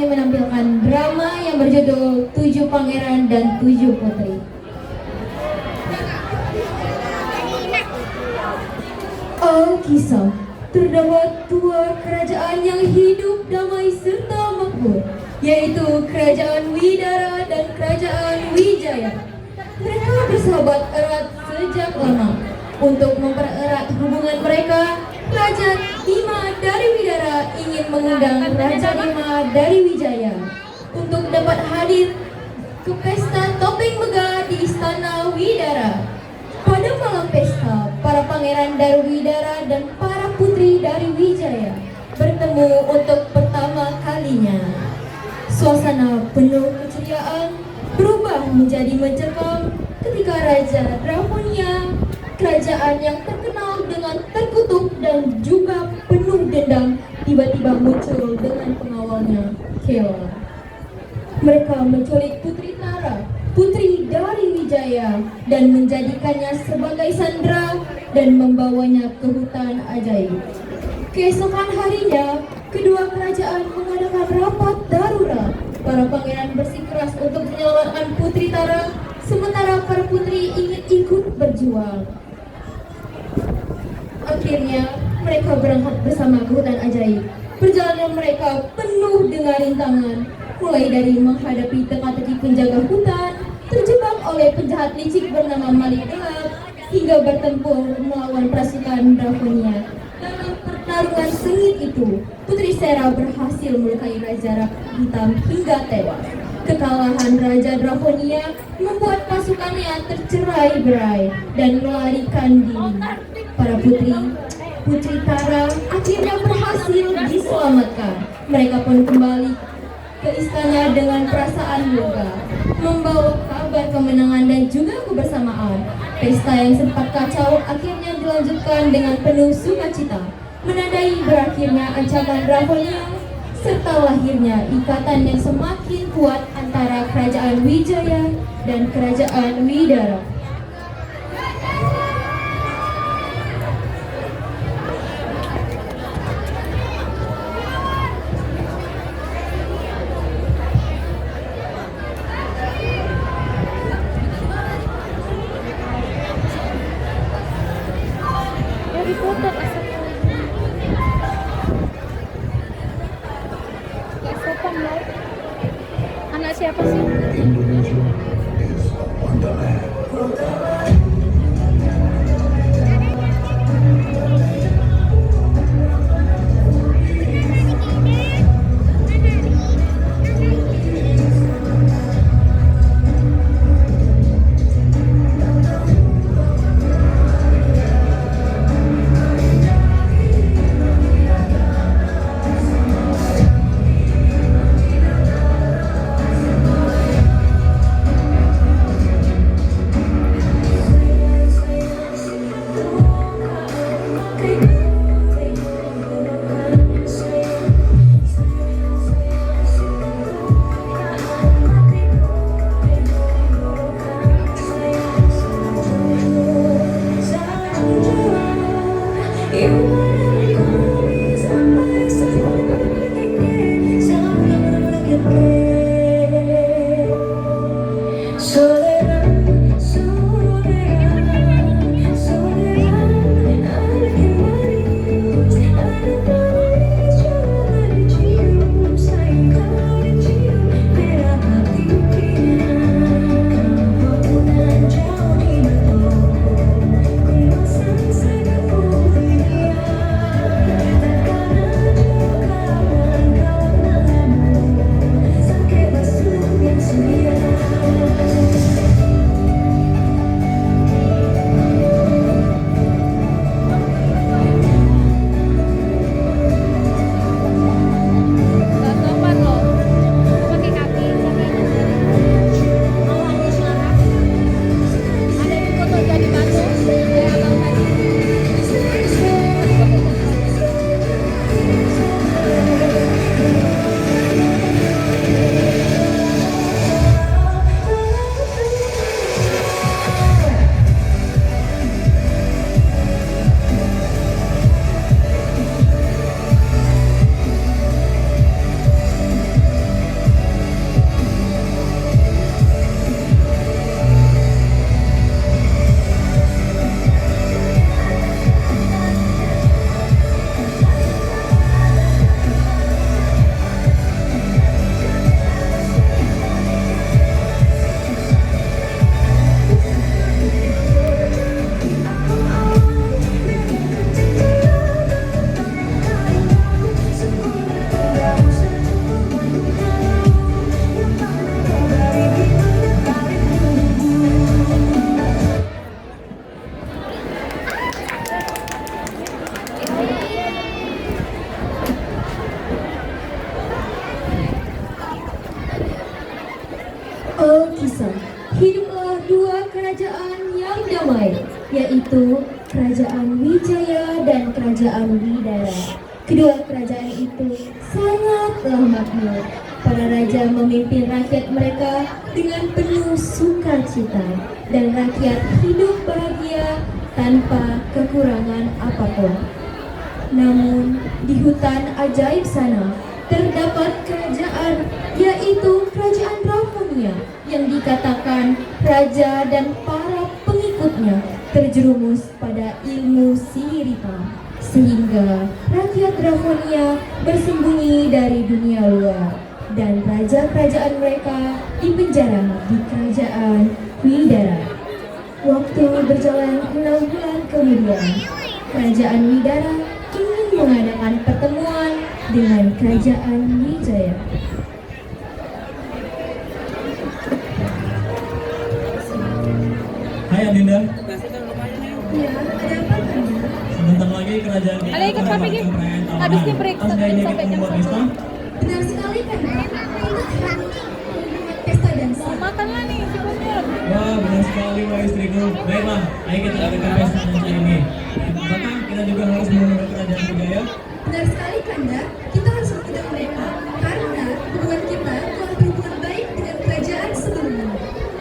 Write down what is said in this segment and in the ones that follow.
ingin menampilkan drama yang berjudul 7 Pangeran dan 7 Putri. Alkisah, terdapat dua kerajaan yang hidup damai serta makmur, yaitu Kerajaan Widara dan Kerajaan Wijaya. Mereka bersahabat erat sejak lama. Untuk mempererat hubungan mereka, Raja Dima dari Widara ingin mengundang Raja Dima dari Wijaya untuk dapat hadir ke pesta topeng megah di Istana Widara. Pada malam pesta, para pangeran dari Widara dan para putri dari Wijaya bertemu untuk pertama kalinya. Suasana penuh keceriaan berubah menjadi mencekam ketika Raja Draconia, kerajaan yang terkenal dengan terkutuk dan juga penuh dendam, tiba-tiba muncul dengan pengawalnya, Kela. Mereka menculik Putri Tara, putri dari Wijaya, dan menjadikannya sebagai sandera dan membawanya ke hutan ajaib. Keesokan harinya, kedua kerajaan mengadakan rapat darurat. Para pangeran bersikeras untuk menyelamatkan Putri Tara, sementara para putri ingin ikut berjuang. Akhirnya, mereka berangkat bersama ke hutan ajaib. Perjalanan mereka penuh dengan rintangan, mulai dari menghadapi teka-teki penjaga hutan, terjebak oleh penjahat licik bernama Malik Gelap, hingga bertempur melawan pasukan Draconia. Dalam pertarungan sengit itu, Putri Sera berhasil melukai Raja Hitam hingga tewas. Kekalahan Raja Draconia membuat pasukannya tercerai-berai dan melarikan diri. Para Putri Tara akhirnya berhasil diselamatkan. Mereka pun kembali ke istana dengan perasaan lega, membawa kabar kemenangan dan juga kebersamaan. Pesta yang sempat kacau akhirnya dilanjutkan dengan penuh sukacita, menandai berakhirnya ancaman Draconia serta lahirnya ikatan yang semakin kuat antara Kerajaan Wijaya dan Kerajaan Widara. Anak siapa sih? Indonesia is a wonderland. Alkisah, hiduplah dua kerajaan yang damai, yaitu Kerajaan Wijaya dan Kerajaan Widara. Kedua kerajaan itu sangatlah makmur. Para raja memimpin rakyat mereka dengan penuh sukacita, dan rakyat hidup bahagia tanpa kekurangan apapun. Namun, di hutan ajaib sana terdapat kerajaan, yaitu Kerajaan Draconia, yang dikatakan raja dan para pengikutnya terjerumus pada ilmu sihir hitam, sehingga rakyat Draconia bersembunyi dari dunia luar, dan raja kerajaan mereka dipenjara di Kerajaan Widara. Waktu berjalan 6 bulan kemudian, Kerajaan Widara ingin mengadakan pertemuan dengan Kerajaan Wijaya. Hai Adinda, Ya, ada apa Kanda? sebentar lagi kerajaan kita Ada ikut akan kami, mengadakan Ki. perayaan tahunan. Habis di-break Pas sampai kayaknya kita jam membuat pesta. Benar sekali Kanda. Kita hari ini membuat pesta dansa. Makanlah nih si Kumil. Wah, benar sekali wah istriku. Baiklah, ayo kita adakan pesta dansa ini. Bahkan kita juga harus mengundang kerajaan Wijaya. Benar sekali Kanda. Kita harus mengundang mereka karena hubungan kita telah berhubungan baik dengan kerajaan sebelumnya.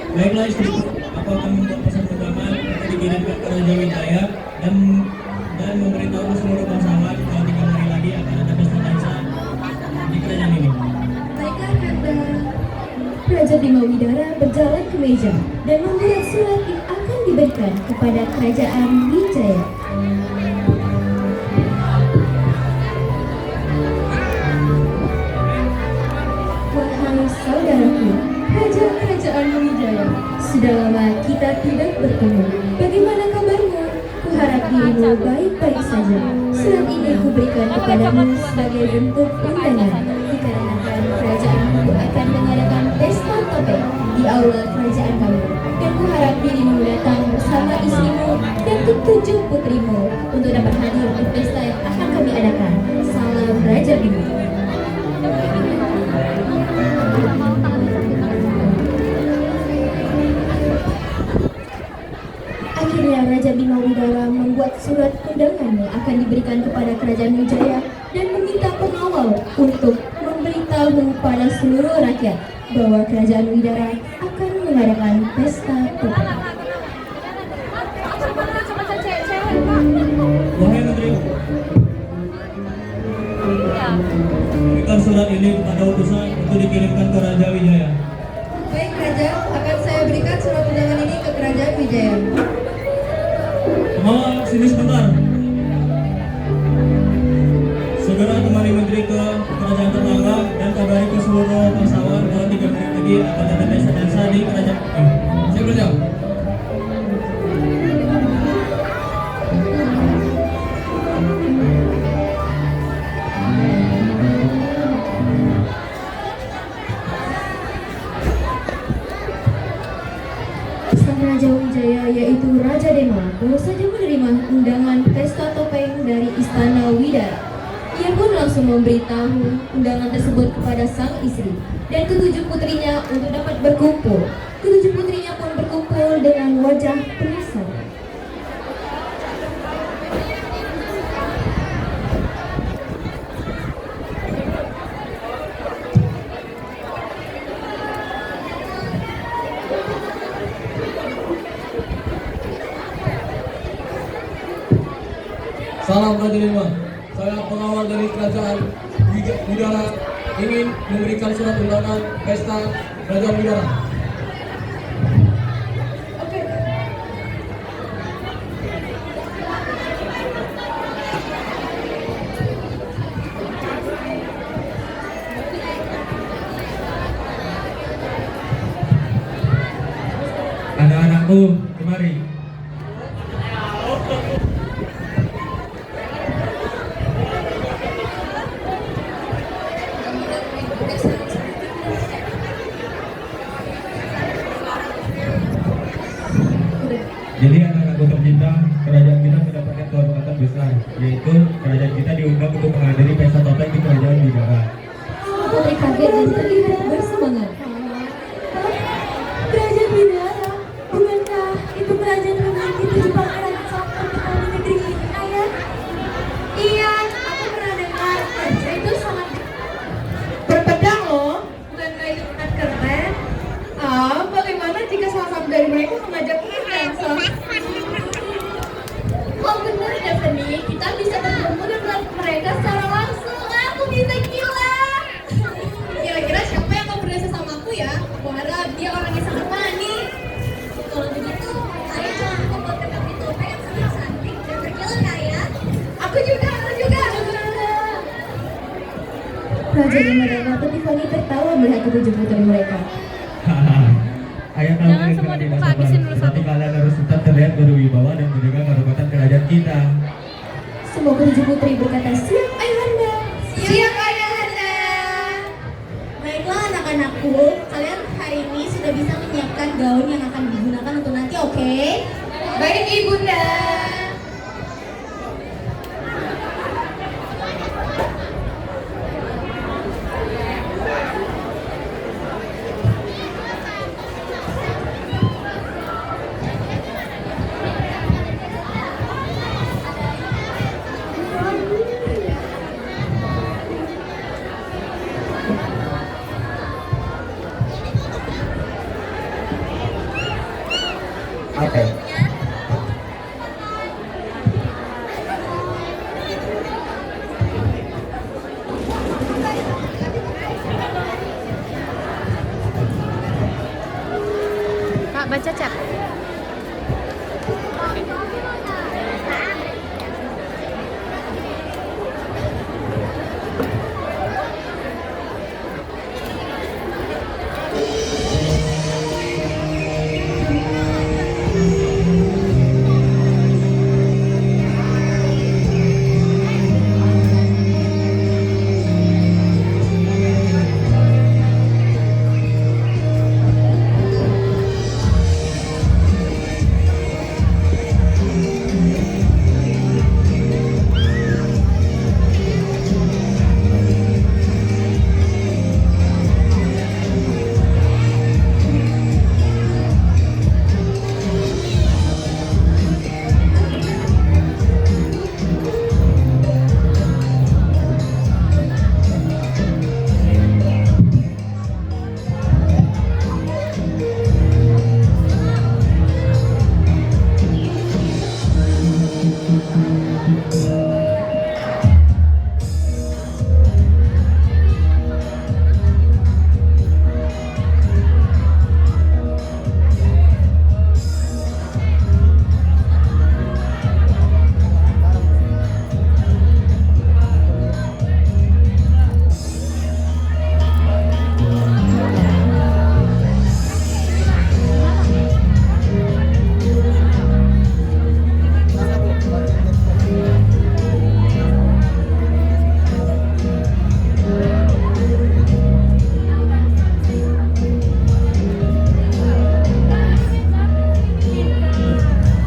Baiklah istriku, aku akan membuat pesan undangan untuk dikirimkan ke Raja Wijaya dan memberitahu ke seluruh bangsawan kalau 3 hari lagi akan ada pesta dansa di kerajaan ini. Baiklah Kanda. Raja Bima Widara berjalan ke meja dan membuat surat yang akan diberikan kepada Kerajaan Wijaya. Wahai saudaraku, Raja Kerajaan Wijaya, sudah lama kita tidak bertemu. Bagaimana kabarmu? Kuharap dirimu baik-baik saja. Surat ini kuberikan kepadamu sebagai bentuk undangan dikarenakan kerajaanku akan mengadakan pesta topeng di aula kerajaan kami. Dan kuharap dirimu datang bersama istrimu dan ketujuh putrimu untuk dapat hadir di pesta yang akan kami adakan. Salam Raja Bima. Akhirnya Raja Bima Widara membuat surat undangan yang akan diberikan kepada Kerajaan Wijaya dan meminta pengawal untuk memberitahu pada seluruh rakyat bahwa Kerajaan Widara akan mengadakan pesta topeng. Sama cewek. Wahai menteri, Ya. berikan surat ini kepada utusan untuk dikirimkan ke Raja Wijaya. Baik Raja, akan saya berikan surat undangan ini ke Kerajaan Wijaya. Pengawal, sini sebentar. Segera temani menteri ke kerajaan tetangga dan kabari ke seluruh bangsawan kalau 3 hari lagi akan ada pesta dansa di kerajaan ini. Siap kerja. Sang Raja Wijaya, yaitu Raja Dema, baru saja menerima undangan pesta topeng dari Istana Widara. Ia pun langsung memberitahu undangan tersebut kepada sang istri dan ketujuh putrinya untuk dapat berkumpul. Ketujuh putrinya pun berkumpul dengan wajah penasaran. Salam Raja Lima. Saya pengawal dari kerajaan Widara ingin memberikan surat undangan pesta Kerajaan Widara. Anak-anakku, kemari. Jadi anak-anakku tercinta, kerajaan kita mendapatkan kehormatan besar, yaitu kerajaan kita diundang untuk menghadiri pesta topeng di kerajaan Widara. Putri kaget dan terlihat bersemangat. Jadi mereka atau Tiffany tertawa melihat ketujuh putri mereka. Ayah tahu Jangan kalian semua tidak dibuka, sabar, habisin dulu tapi satu. kalian harus tetap terlihat berwibawa dan menjaga kehormatan kerajaan kita. Semua ketujuh putri berkata, siap ayahanda. Siap ayahanda. Baiklah anak-anakku, kalian hari ini sudah bisa menyiapkan gaun yang akan digunakan untuk nanti, oke? Baik ibunda. Apa? Kak, baca chat.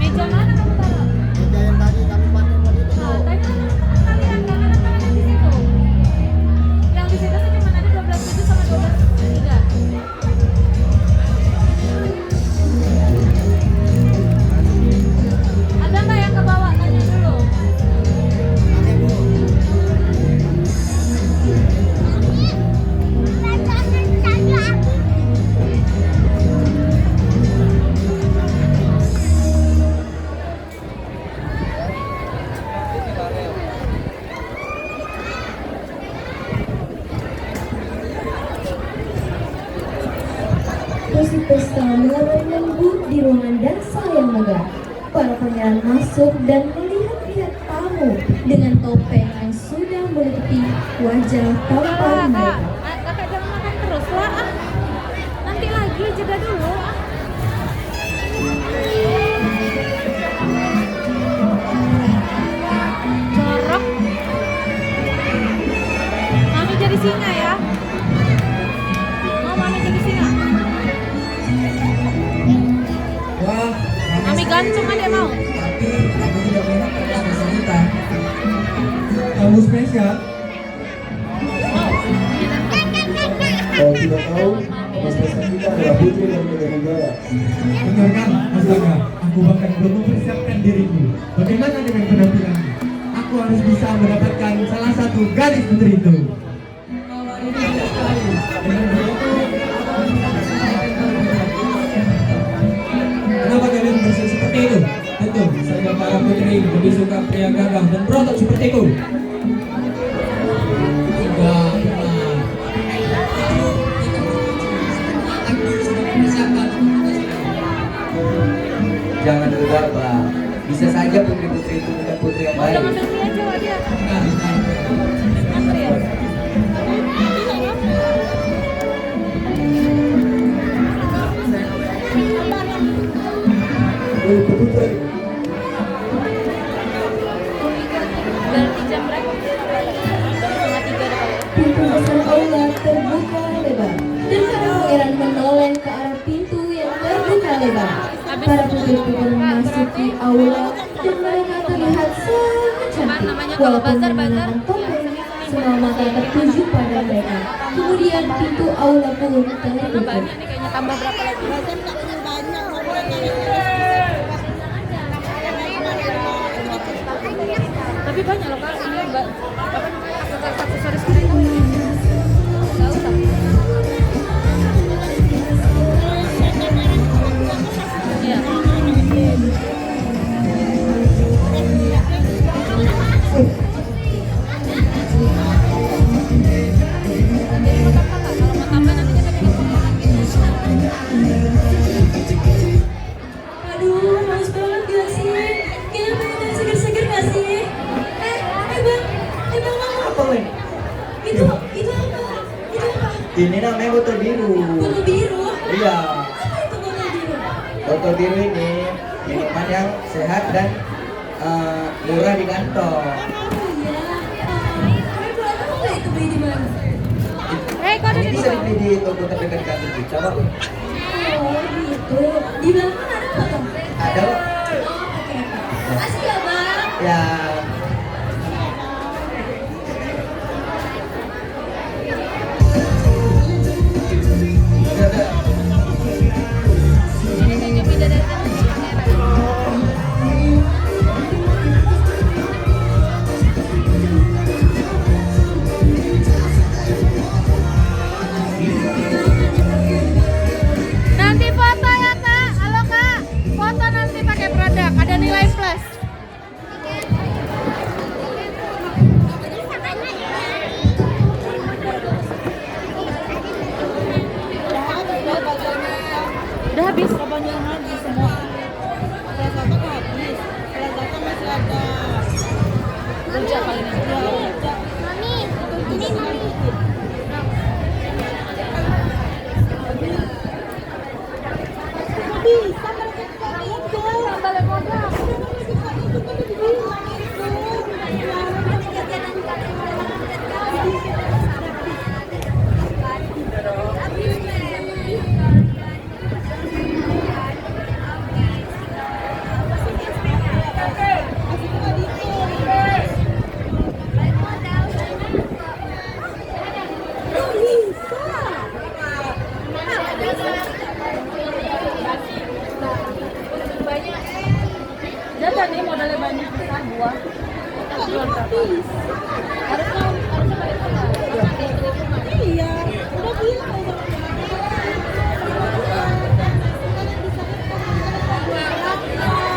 Meja mana kamu taruh? Meja yang tadi kami pakai buat itu. Nah, tadi kan kalian kan anak-anak di situ. Yang di situ tuh cuma ada 12/7 sama 12/3. Ada nggak yang ke bawah? Tanya dulu. Oke, Bu. Musik pesta mulai lembut di ruangan dansa yang megah. Para pangeran masuk dan melihat-lihat tamu dengan topeng yang sudah menutupi wajah tampan Kak, mereka. kakak jangan makan terus lah. Nanti lagi, jeda dulu. Jorok. Mami jadi singa ya. Mau mami jadi singa. Wah, Mami gantung adek mau. tapi aku tidak melihat pada spesial kita. Kamu spesial? Kalau tidak tahu, nama spesial kita adalah Putri dan Negara. Benar kan, Astaga? Aku bahkan belum mempersiapkan diriku. Bagaimana dengan penampilanmu? Aku harus bisa mendapatkan salah satu gadis putri itu. Kenapa kalian bersikap seperti itu? Tentu saja para putri lebih suka pria gagah dan berotot seperti itu. Tidak pernah. Jangan gegabah. Bisa saja putri-putri itu bukan putri yang Udah baik. ngambil mie aja Wak, dia. Ngambil ya. Para putri pun memasuki aula dan mereka terlihat sangat cantik. Namanya kalau Walaupun bazar, mengenakan topeng, semua mata tertuju pada mereka. Kemudian pintu aula pun tertutup. banyak nih kayaknya tambah berapa lagi? Tapi banyak loh kak ini mbak apa namanya aksesoris mereka. Nggak usah. Iya. Kalau mau tambah nanti kita Aduh, haus banget gak sih? Kayaknya pengen yang seger-seger gak sih? Bang Mama. Apa weh? Itu apa? Itu apa? Ini namanya botol biru. Botol biru? Iya. Apa itu botol biru? Botol biru ini minuman yang sehat dan murah di kantong. Oh iya. Kalian boleh tahu nggak itu beli di mana? kok ada Ini di bisa bawah? dibeli di toko terdekat kantor kita, Pak. Oh gitu. Di belakang ada nggak Tom? Ada, Pak. Oh oke. Makasih ya Bang. Ya. Udah, udah. Ini kayaknya beda dari kamera. Nanti foto ya kak, halo kak, foto nanti pakai produk, ada nilai plus. Udah habis. Apanya habis semua? Kalau habis, kalau masih ada. Rujak paling Mami, ini mami. Jajan nih modalnya banyak besar buah. Iya, udah bilang.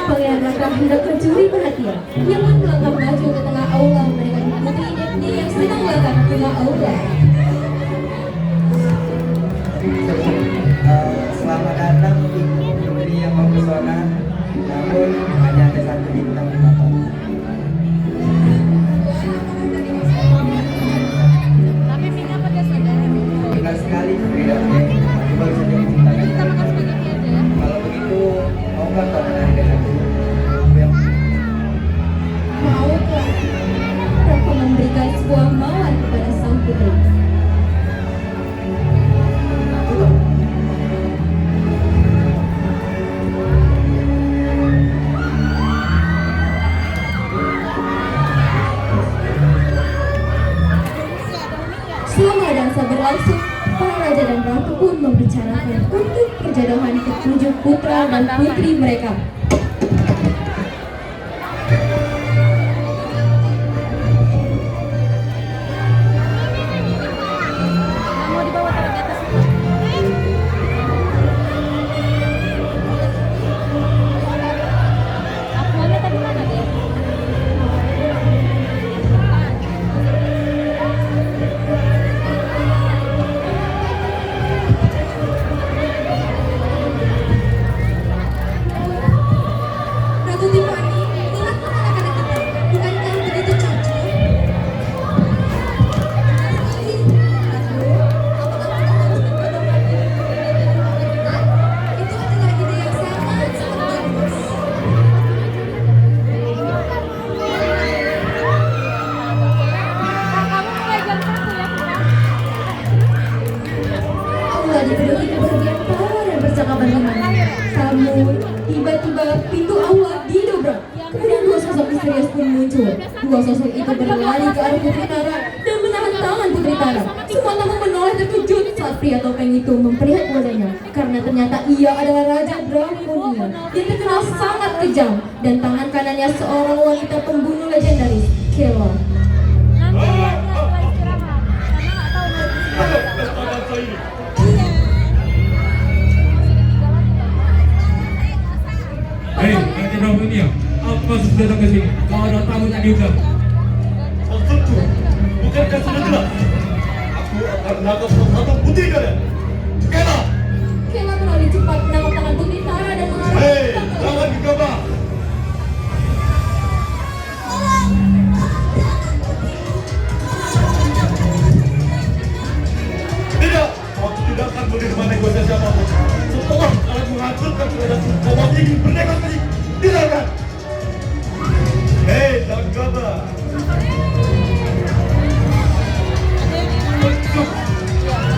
Pangeran Raka hendak mencuri perhatian. Ia pun melangkah maju ke tengah aula mendekati putri Daphne yang sedang datang ke tengah aula. Selamat datang di negeri yang mempesona, namun hanya ada satu bintang di mata. Tapi minyak pakai soda. Benar sekali, tidak punya. Aku baru saja mencintai. Kita makan spaghetti aja ya. Kalau begitu, mau nggak kau menari denganku? Aku yang Mau kok? Raka memberikan sebuah mawar kepada sang putri. Selama dansa berlangsung, para raja dan ratu pun membicarakan untuk perjodohan ketujuh putra dan putri mereka. Nggak mau dibawa taruh di atas itu. Akuannya tadi mana deh? Ratu Tiffany, lihatlah anak-anak kita. Bukankah begitu cocok? Itu adalah ide yang sangat bagus. Kamu mulai jam 1 ya kita. Aula dipenuhi kebahagiaan para percakapan ringan. Namun, tiba-tiba pintu aula didobrak. Kemudian dua sosok misterius pun muncul. Dua sosok itu berlari ke arah Putri Tara dan menahan tangan Putri Tara. Semua tamu menoleh terkejut saat pria topeng itu memperlihat wajahnya, karena ternyata ia adalah Raja Draconia yang terkenal sangat kejam, dan tangan kanannya seorang wanita pembunuh legendaris, Kela. Nanti lihatnya setelah istirahat. Karena nggak tahu nanti. Hei, Raja Draconia, apa maksud datang ke sini? Kau ada tamu tak diundang. Maksudku, bukankah sudah jelas? Aku akan menangkap satu putri kalian. Kela! Kela berlari cepat menangkap tangan Putri Tara dan mengarahkan Hei, ke jangan gegabah! Tidak, aku tidak akan menerima negosiasi apapun. Setelah kalian menghancurkan kerajaan Kau ingin bernegosiasi, tinggalkan! Hei, jangan gegabah!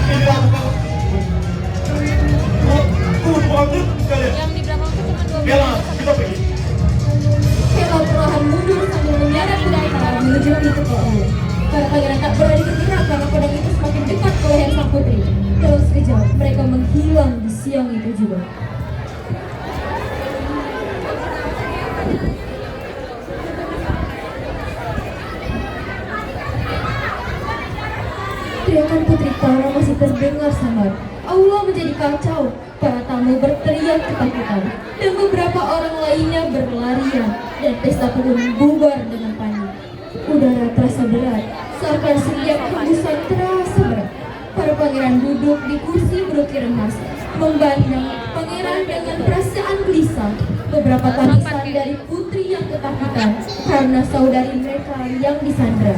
Ini aku kau. Tunggu menghancur kalian. Yang di belakang itu cuma 12. Kela, kita pergi. Kela perlahan mundur sambil menyeret Putri Tara menuju pintu ke aula. Para pangeran tak berani bergerak karena pedang itu semakin dekat ke leher sang putri. Dalam sekejap, mereka menghilang di siang itu juga. Teriakan Putri Tara masih terdengar samar. Aula menjadi kacau. Para tamu berteriak ketakutan, dan beberapa orang lainnya berlarian, dan pesta pun bubar dengan panik. Udara terasa berat, seakan setiap hembusan terasa berat. Para pangeran duduk di kursi berukir emas, memandang pangeran dengan perasaan gelisah. Beberapa tangisan dari putri yang ketakutan karena saudari mereka yang disandra.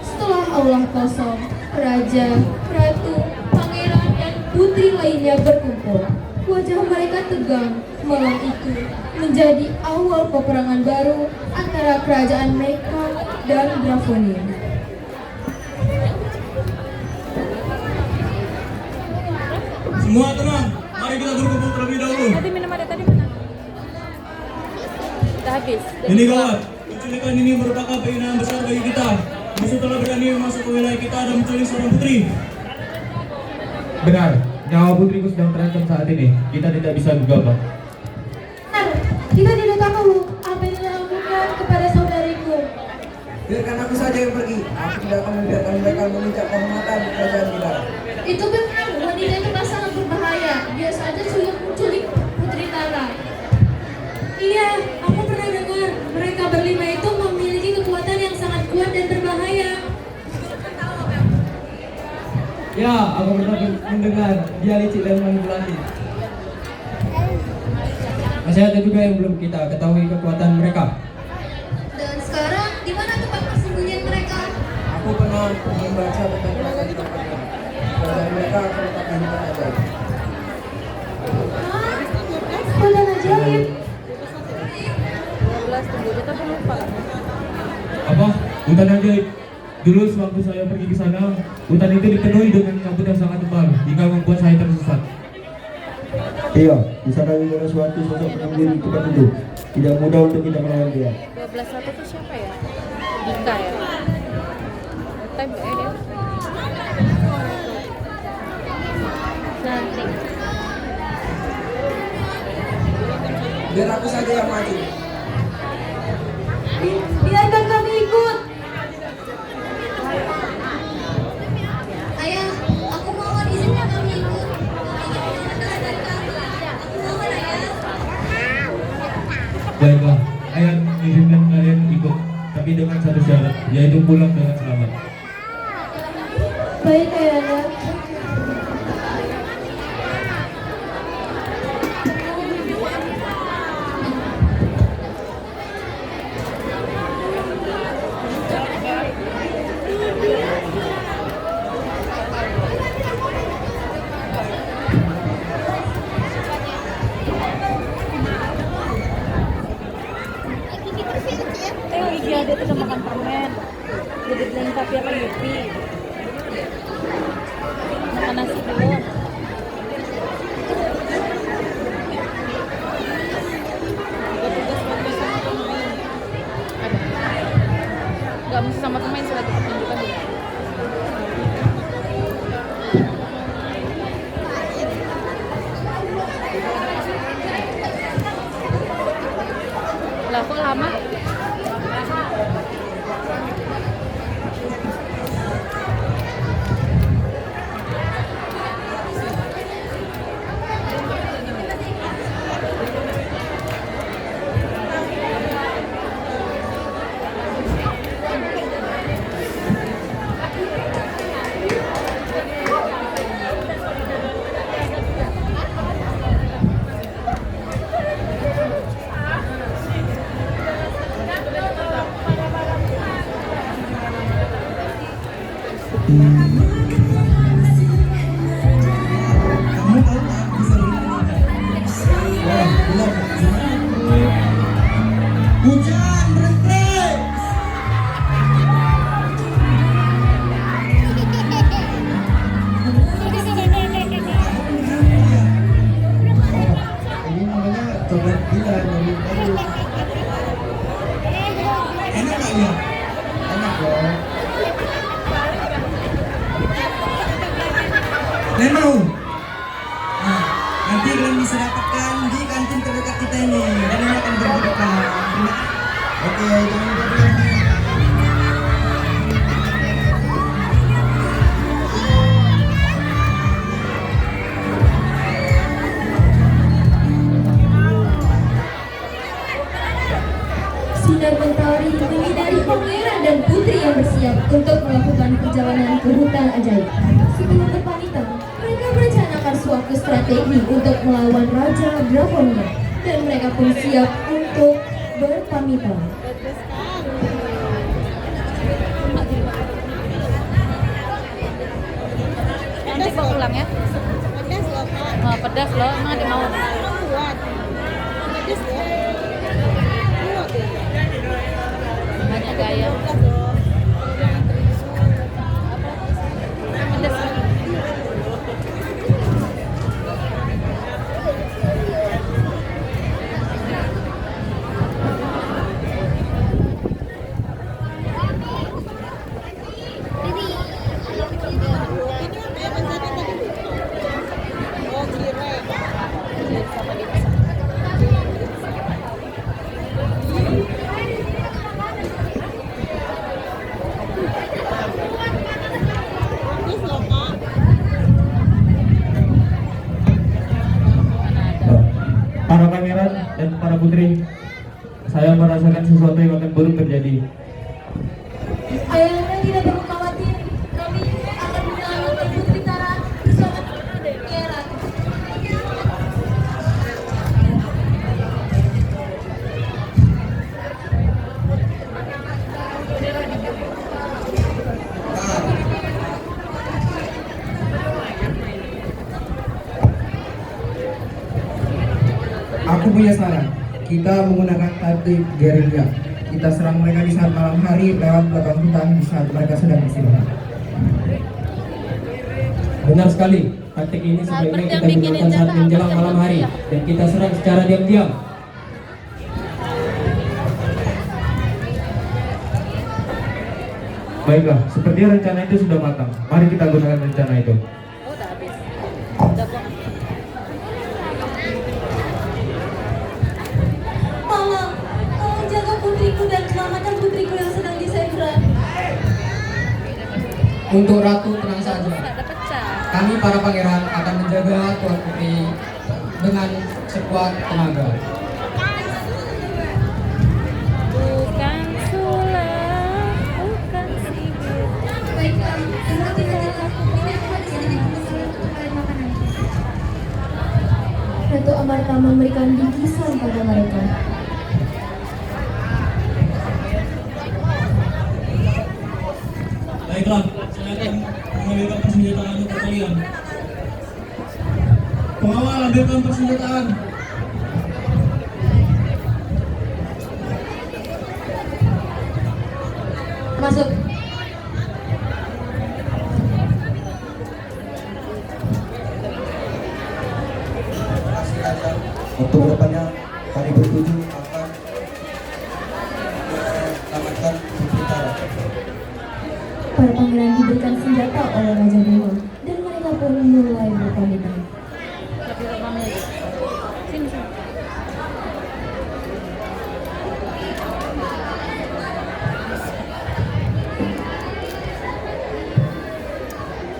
Setelah aula kosong, raja, ratu, pangeran, dan putri lainnya berkumpul. Wajah mereka tegang. Malam itu menjadi awal peperangan baru antara kerajaan Meka dan Draconia. Semua tenang, mari kita berkumpul terlebih dahulu. Tadi minum ada tadi mana? Udah habis. Ini gawat, penculikan ini merupakan penghinaan besar bagi kita. Musuh telah berani masuk ke wilayah kita dan menculik seorang putri. Benar, nyawa putriku sedang terancam saat ini. Kita tidak bisa gegabah. Benar, kita tidak tahu apa yang dilakukan kepada saudariku. Biarkan aku saja yang pergi. Aku tidak akan membiarkan mereka menginjak kehormatan kerajaan Bidara. Itu benar, wanita itu sangat berbahaya. Dia saja sudah menculik Putri Tara. Iya, aku pernah dengar mereka berlima itu memiliki kekuatan yang sangat kuat dan berbahaya. Ya, aku pernah mendengar dia licik dan manipulatif. Masih ada juga yang belum kita ketahui kekuatan mereka. Dan sekarang di mana tempat persembunyian mereka? Aku pernah membaca tentang kerajaan di tempat ini. Kerajaan mereka terletak di hutan ajaib. Hutan ajaib. 12 tunggu kita belum lupa. Apa? Hutan ajaib. Dulu sewaktu saya pergi ke sana, hutan itu dipenuhi dengan kabut yang sangat tebal hingga membuat saya tersesat. Iya, di sana juga ada suatu sosok penyendiri di tempat itu. Tidak mudah untuk kita melawan dia. 12 1 itu siapa ya? Dika ya? Time gak ya dia? Nanti. Biar aku saja yang maju. Biarkan kami ikut. Ayah, aku mohon izinkan kami ikut. Kami ingin mengenal dari kamu. Aku mohon ayah. Baiklah, ayah mengizinkan kalian ikut, tapi dengan satu syarat, yaitu pulang dengan selamat. Baik, ayahnya. Iya dia tuh udah makan permen. Jadi bilang tapi apa Yupi. baru. Nah, nanti kalian bisa dapatkan di kantin terdekat kita ini. Dan ini akan berbuka. Oke, jangan lupa beli. Sinar mentari menyinari pangeran dan putri yang bersiap untuk melakukan perjalanan ke hutan ajaib. Sebelum berpamitan, mereka merencanakan suatu strategi untuk melawan Raja Draconia dan mereka pun siap untuk berpamitan. Nanti bawa pulang ya. Oh, pedas loh, emang ada mau. Banyak gaya. Pedas. Para pangeran dan para putri, saya merasakan sesuatu yang akan buruk terjadi. Ayahanda tidak perlu khawatir, kami akan menyelamatkan Putri Tara bersama pangeran. Aku punya saran. Kita menggunakan taktik gerilya. Kita serang mereka di saat malam hari lewat belakang hutan di saat mereka sedang beristirahat. Benar sekali, taktik ini sebaiknya kita gunakan saat menjelang malam hari dan kita serang secara diam-diam. Baiklah, sepertinya rencana itu sudah matang. Mari kita gunakan rencana itu. Oh, udah habis. Udah buang. Tolong jaga putriku dan selamatkan putriku yang sedang disandra. Untuk Ratu tenang saja. Ada pecah. Kami para pangeran akan menjaga Tuan Putri dengan sekuat tenaga. Bukan sulap, bukan sihir. Baiklah, hati-hatilah. Ini cuma di sini untuk kalian makanan. Ratu Amarta memberikan bingkisan pada mereka. Baiklah, saya akan mengambilkan persenjataan untuk kalian. Pengawal, ambilkan persenjataan. Masuk. Untuk kedepannya kami bertuju akan menyelamatkan Putri Tara. Para pangeran diberikan senjata oleh Raja Dewa dan mereka pun mulai berpamitan. Tapi kok mami aja. Sini, sini.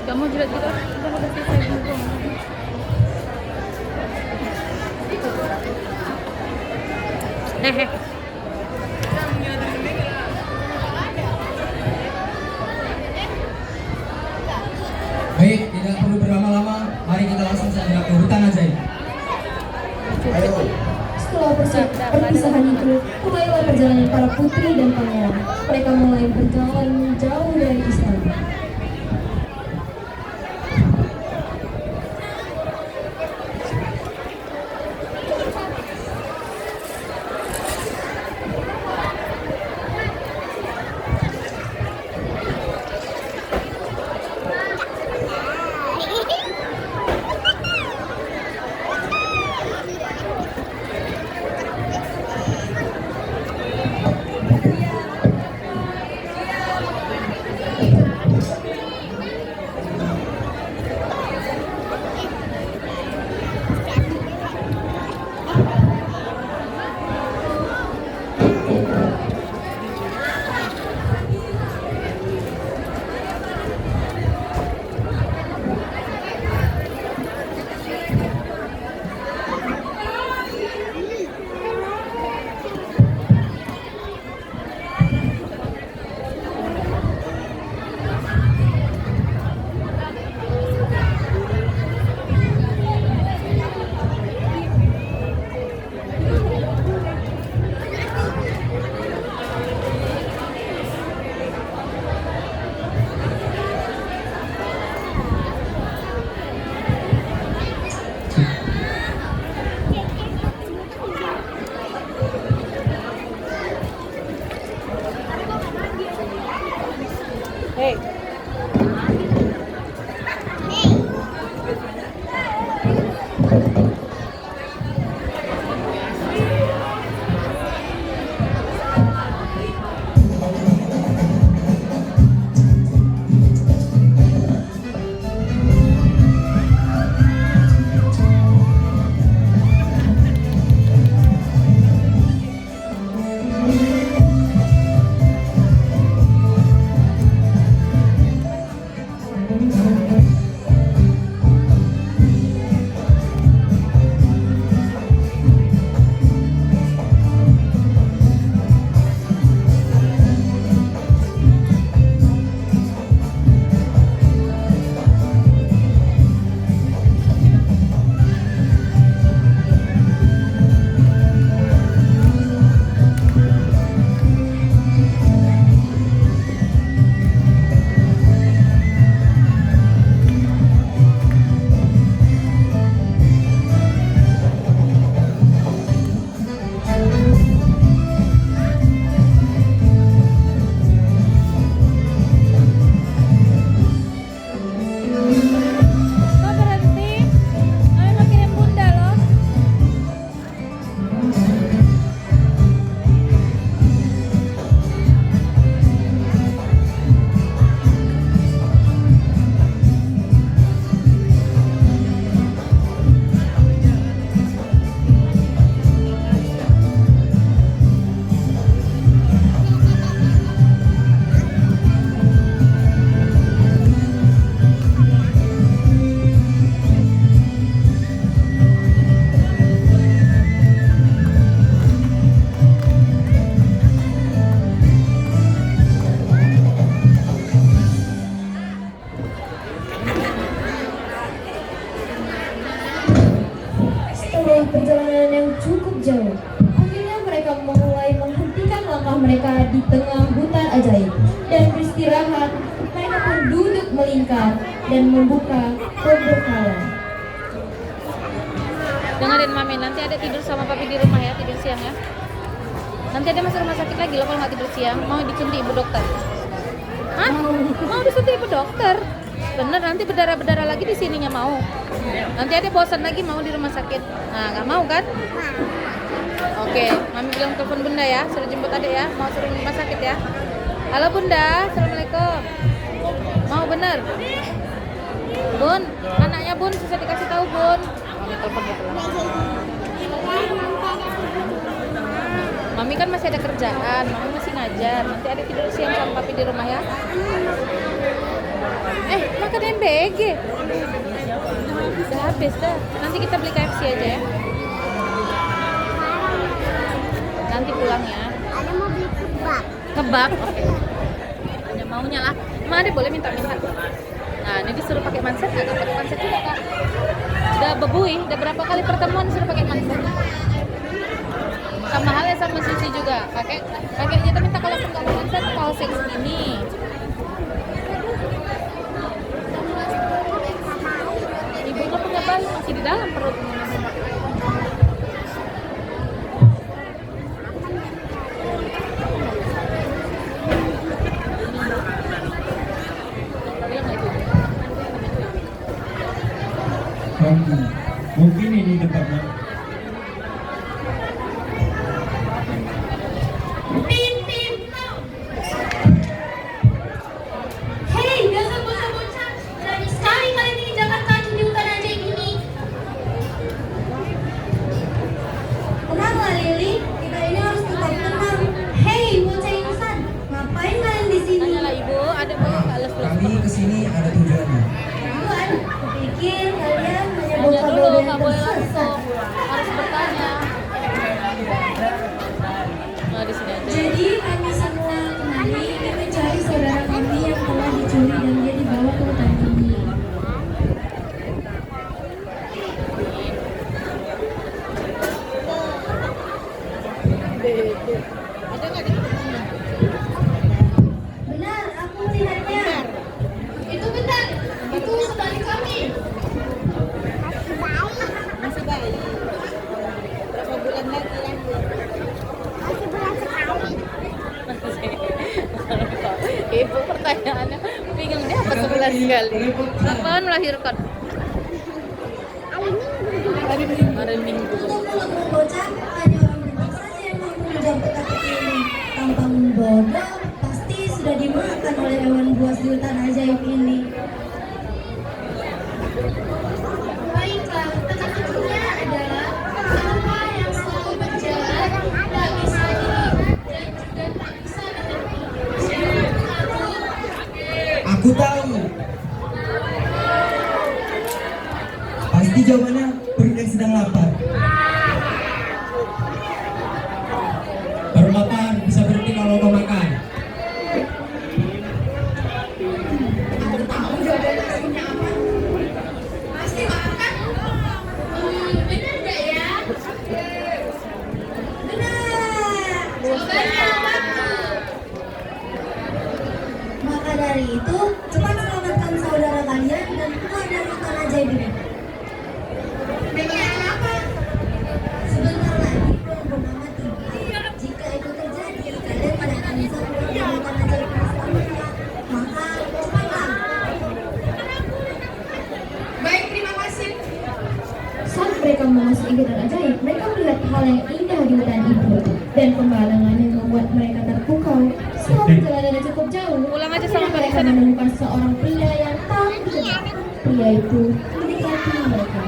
Kamu juga gitu, kita udah selesai belum? Hehe. Baik, tidak perlu berlama-lama. Mari kita langsung saja ke hutan ajaib. Ayo, Setelah perpisahan itu, mulailah perjalanan para putri dan pangeran. Mereka mulai berjalan jauh dari istana. Kok berhenti? Mami mau kirim bunda loh. Setelah perjalanan yang cukup jauh, akhirnya mereka mulai menghentikan langkah mereka di tengah hutan ajaib dan beristirahat. Mereka pun duduk melingkar dan membuka perbekalan. Dengerin Mami, nanti ada tidur sama papi di rumah ya, tidur siang ya. Nanti ada masuk rumah sakit lagi loh kalau nggak tidur siang. Mau disuntik ibu dokter? Hah? Mau disuntik ibu dokter? Bener, nanti berdarah-berdarah lagi di sininya mau. Nanti ada bosan lagi mau di rumah sakit. Nah, nggak mau kan? Oke, Mami bilang telepon Bunda ya, suruh jemput adek ya, mau suruh rumah sakit ya. Halo Bunda, Assalamualaikum. Mau bener? Bun, anaknya Bun susah dikasih tahu Bun. Mami telepon dia pulang. Mami kan masih ada kerjaan, Mami masih ngajar. Nanti ada tidur siang sama papi di rumah ya. Makan MBG. Bisa habis dah. Nanti kita beli KFC aja ya. Nanti pulang ya. Ada mau beli kebab. Kebab, oke. Hanya maunya lah. Ma, ada boleh minta-minta. Nah, ini disuruh pakai manset nggak? Nggak pakai manset juga kak. Udah bebui, udah berapa kali pertemuan disuruh pakai manset. Sama halnya sama Susi juga. Pakai aja minta kalau nggak mau manset, kalau seks gini. Ibunya punya bayi masih di dalam perut. Mungkin ini tempatnya. Hei, dasar bocah-bocah. Berani sekali kalian ingin jalan kaki di hutan ajaib ini. Tenanglah Lili, kita ini harus tetap tenang. Hei, bocah insan, ngapain kalian di sini? Tanyalah ibu, ada mau nggak les? Kami kesini ada tujuannya. Tuan, kupikir kalian hanya Tanya bawa dulu, yang nggak boleh tersesat. langsung. Harus bertanya. Nah, di sini aja. Jadi kami semua kemari ingin mencari saudara kami yang telah dicuri dan dia dibawa ke hutan ini. Ada nggak di temannya? Benar, aku melihatnya. Itu benar, itu saudari kami. Masih bayi. Berapa bulan lagi lahir? Masih bulan sekali. Ibu pertanyaannya bingung dia apa sebulan sekali. Kapan melahirkan? Hari Minggu. Untuk mulut bocah, hanya orang berbang saja yang mampu menjemput kaki ini. Tampang bodoh pasti sudah dimakan oleh hewan buas di hutan ajaib ini. Baiklah, teka-tekinya adalah apa yang selalu berjalan, tak bisa dilihat dan juga tak bisa ditebak. Aku tahu. Pasti jawabannya perut yang sedang lapar. Baru lapar bisa berhenti kalau mau makan. Aku tahu jawabannya aslinya apa. Pasti makan. Benar nggak ya? Benar. Jawabannya waktu. Maka dari itu, cepat selamatkan saudara kalian dan keluar dari hutan ajaib ini. Memangnya apa? Sebentar lagi bulan purnama tiba. Jika itu terjadi, kalian pada akan bisa keluar dari hutan ajaib ini selamanya. Maka cepatlah. Baik, terima kasih. Saat mereka memasuki hutan ajaib, mereka melihat hal yang indah di hutan itu dan pemandangan yang membuat mereka terpukau. Setelah perjalanan yang cukup jauh, Pulang aja sama mereka Parisa. menemukan seorang pria yang tak dikenal. Pria itu mendekati mereka.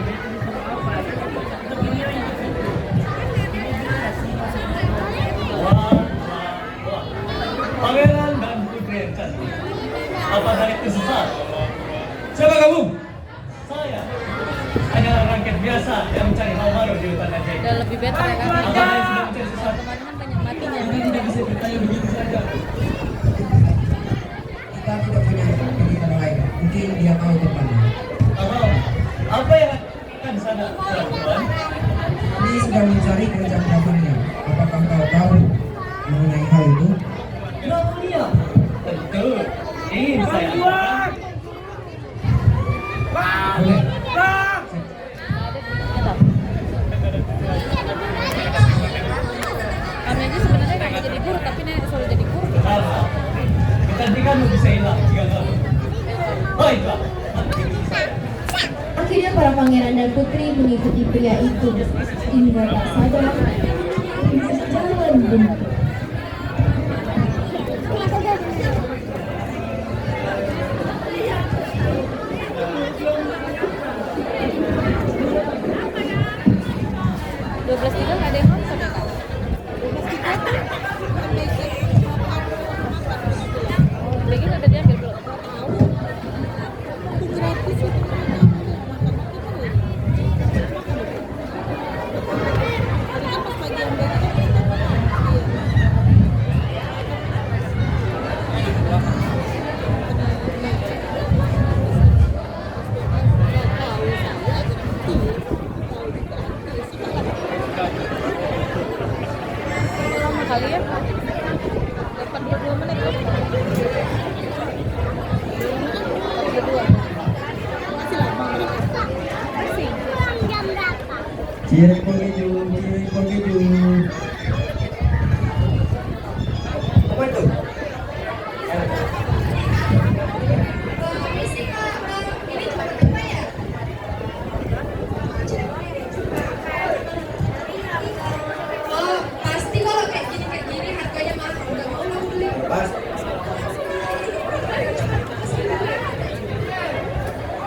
Pangeran dan putri yang cantik. Apa hal itu sesat? Siapa kamu? Saya adalah rakyat biasa yang mencari hal baru di hutan ajaib. Udah lebih better ya kan? Apa yang sedang mencari sesuatu? Teman-teman banyak matinya. Anda tidak bisa bertanya begitu saja. Kita tidak punya pilihan lain. Mungkin dia tahu tempatnya. Oh, apa yang akan sana, tuan? Kami sedang mencari kerajaan kamarnya. Apakah kau tahu mengenai hal itu? Tentu, ingin saya antarkan. Boleh. Kami aja sebenarnya nggak mau jadi guru, tapi nenek disuruh jadi guru. Apa? Kecantikanmu bisa hilang jika kamu. Baiklah. Akhirnya para pangeran dan putri mengikuti pria itu hingga tak sadar jalan benar. Tiga nggak ada yang nonton ya kak? 12 Bagi nggak ada diambil belum? Kalian 82 menit loh. 82. Masih lama. Masih. Cireng keju, cireng keju. Apa itu? Permisi kak, ini cuma berapa ya? Oh, pasti kalau kayak gini harganya mahal. Udah mau lah beli. Pas.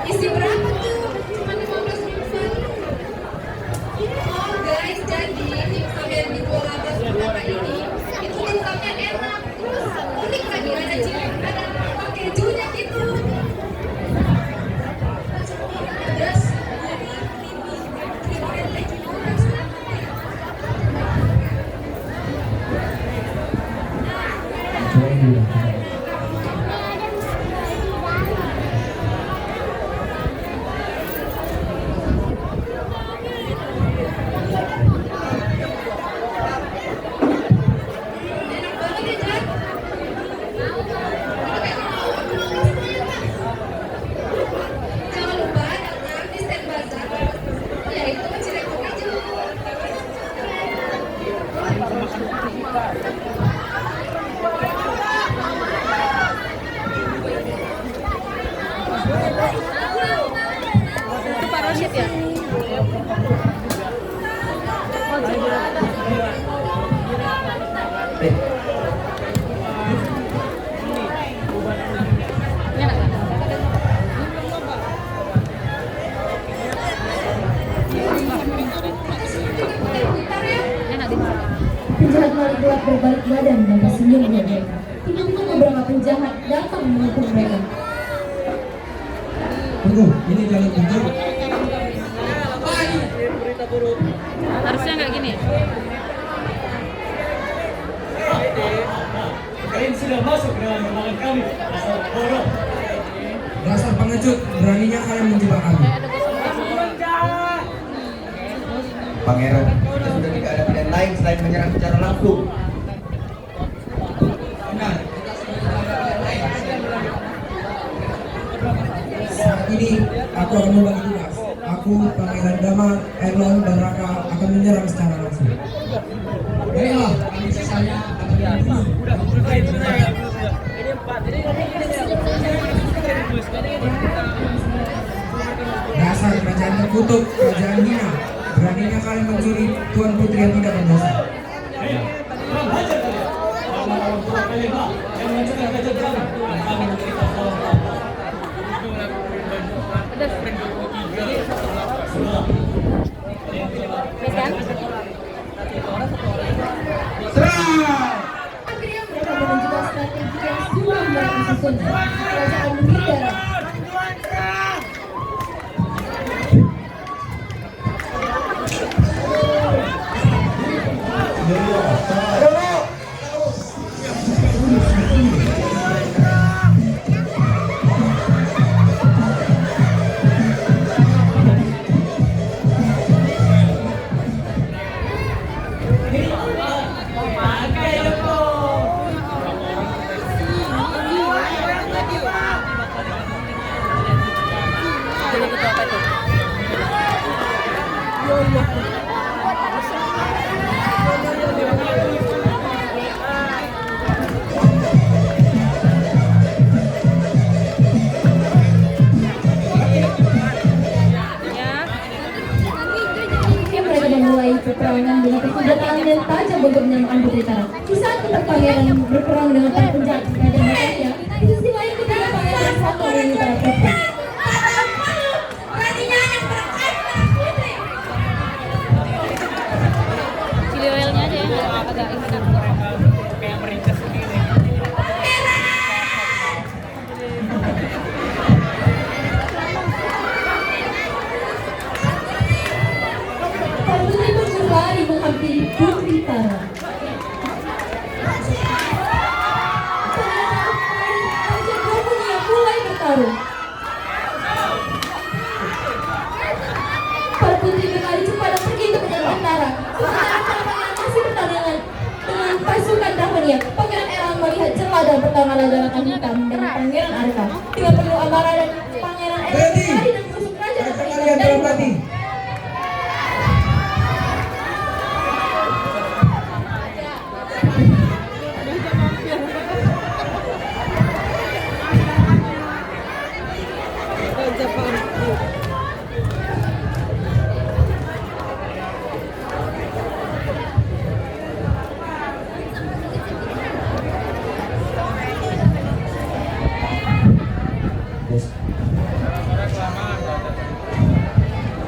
Isi berapa tuh? Cuma 15.000. Oh guys, jadi Penjahat maling gelap berbalik badan dan tersenyum melihat mereka. Tiba-tiba beberapa penjahat datang mengepung mereka. Tunggu, ini jalan untuk Harusnya nggak gini. Kalian sudah masuk ke dalam ruangan kami. Asal bodoh. dasar pengecut, beraninya kalian menjebak kami. Kayak ada gosong-gosong. Pangeran, kita sudah tidak ada pilihan lain selain menyerang secara langsung. Benar, kita sudah tidak ada pilihan lain. Saat ini aku akan membagi tugas. Aku, Pangeran Damar, Erlon, dan Raka akan menyerang secara langsung. Baiklah, kami sisanya akan membunuh. Dasar kerajaan terkutuk, kerajaan hina. Beraninya kalian mencuri Tuan Putri yang tidak berdosa. Kurang ajar kalian. Orang tua kalian lah yang mencegah gajah kami. Dan kami menderita salah. Sudah. Akhirnya mereka menunjukkan strategi yang sudah mereka susun. Kerajaan Widara. Jadi ketua apa itu? Ya. Akhirnya mereka memulai peperangan dengan persenjataan dan tajam untuk menyamakan Putri Tara. Di saat kita pangeran berperang dengan para penjahat kerajaan Batavia, di sisi lain ketika pangeran satu dari para putri. Chili oilnya aja ya, agak ini kan. Para putri pun berlari menghampiri Putri Tara. Pangeran Romunia mulai bertarung. Para putri berlari cepat dan pergi untuk menyerang Tara. Sementara pangeran masih bertandingan dengan pasukan Draconia. Pangeran Erang melihat celah dan pertarungan daratan hitam dengan Pangeran Arka. Dengan penuh amarah dan Pangeran Erang Berhenti! berlari dan menusuk raja Apa Draconia kalian dari dalam belakang. hati?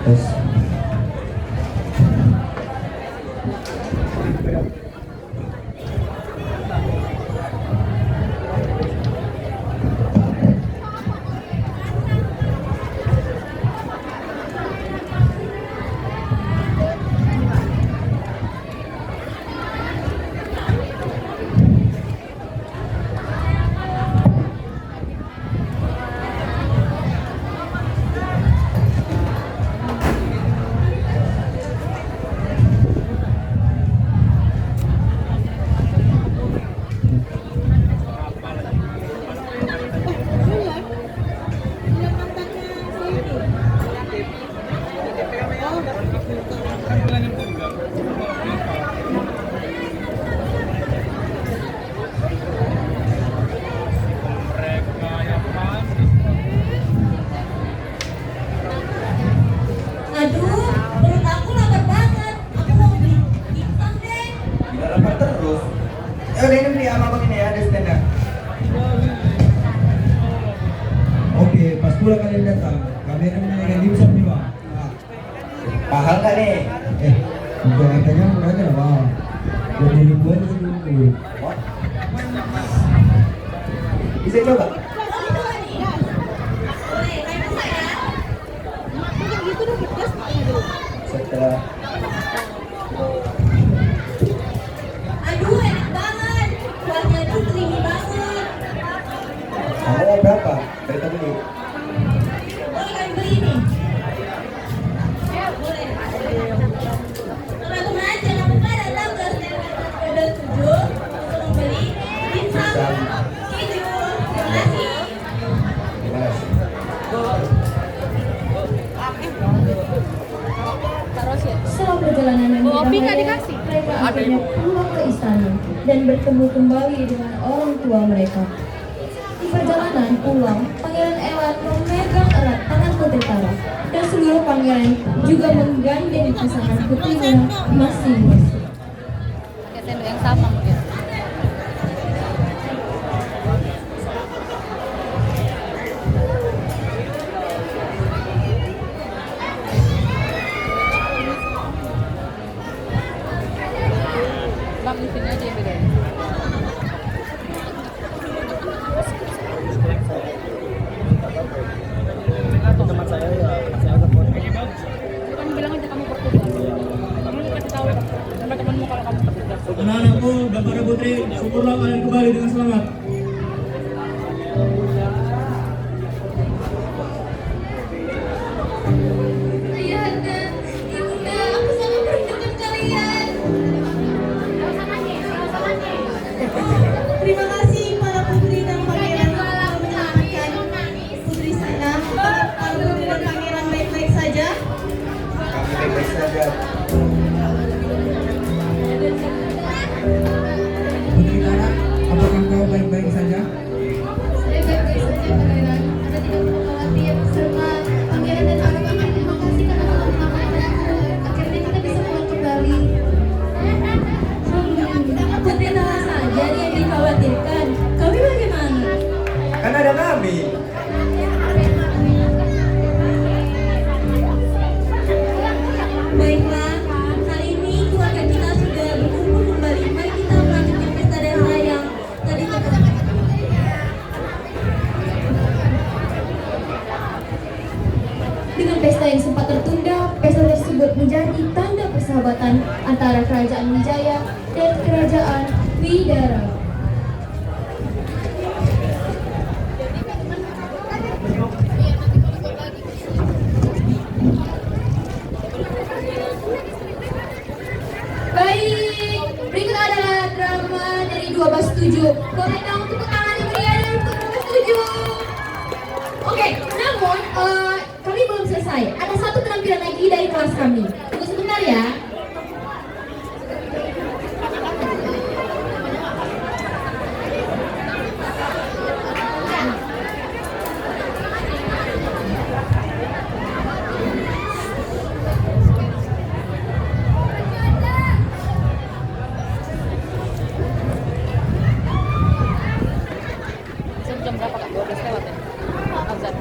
Tes. Aduh, perut aku lapar banget. Aku mau beli dimsum deh. Tidak lapar terus. Udah ini beli apa begini ya, ada standar. Oke, pas pula kalian datang, kami akan menaikkan dimsum nih bang. Mahal kan nih? Untuk harganya murah aja lah bang. Jadi ribuan seminggu. Bisa coba? Setelah Aduh, enak banget. Kuahnya tuh creamy banget. kamu mau berapa? Berita beli. Oh, kalian beli nih. Boleh. Teman-teman, jangan lupa datang ke stand 7 untuk membeli dimsum keju. Terima kasih. Terima kasih. Terus ya. Setelah perjalanan yang Kopi nggak berdamai, dikasih? mereka akhirnya pulang ke istana dan bertemu kembali dengan orang tua mereka. Di perjalanan pulang, Pangeran Elan memegang erat tangan Putri Tara dan seluruh pangeran juga menggandeng pasangan putrinya masing-masing. Pakai sendok yang sama mungkin. Bang, di sini aja yang beda. Kan bilang aja kamu Portugal. Kamu kasih tahu teman-temanmu kalau kamu Portugal. Anak-anakku dan para putri, syukurlah kalian kembali dengan selamat. Ayahanda, ibunda, aku sangat merindukan kalian. Terima kasih para putri dan pangeran telah menyelamatkan putri saya. Para putri dan pangeran baik-baik saja. Kami baik-baik saja. Putri Tara, apakah kau baik-baik saja? Saya baik-baik saja, pangeran. Anda tidak perlu khawatir. Serta pangeran dan anak-anak, terima kasih karena telah menyelamatkan. Akhirnya kita bisa pulang kembali. Putri Tara saja yang dikhawatirkan. Kami bagaimana? Kan ada kami. Baiklah, kali ini keluarga kita sudah berkumpul kembali. Mari kita melanjutkan pesta desa yang tadi terjadi. Dengan pesta yang sempat tertunda, pesta tersebut menjadi tanda persahabatan antara Kerajaan Wijaya dan Kerajaan Widara. Baik, berikut adalah drama dari 12/7. Boleh dong tepuk tangan yang meriah untuk 12/7. Oke, namun kami belum selesai. Ada satu penampilan lagi dari kelas kami. Tunggu sebentar ya. Jam berapa kak? 12 lewat ya? Azan.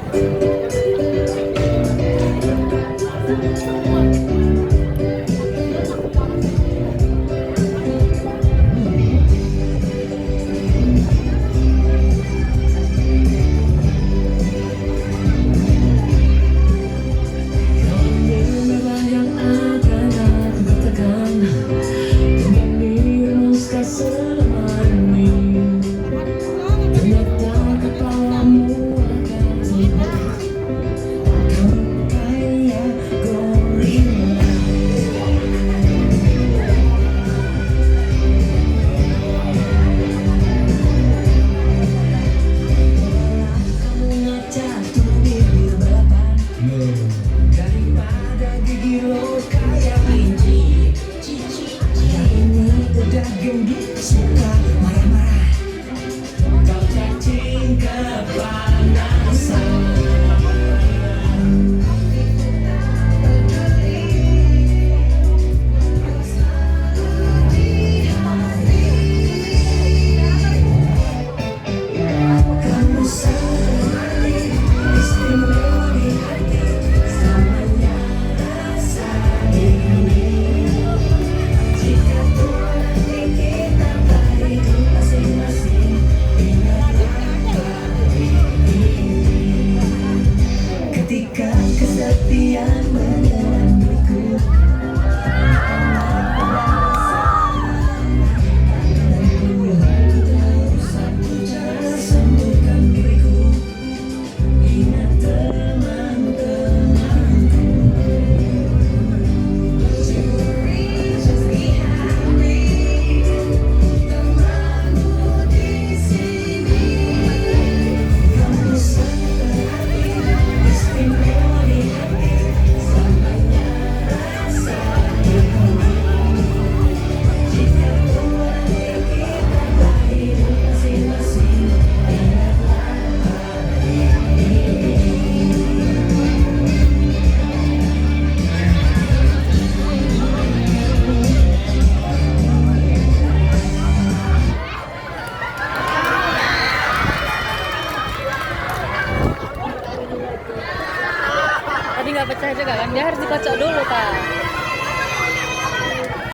harus dikocok dulu, Kak.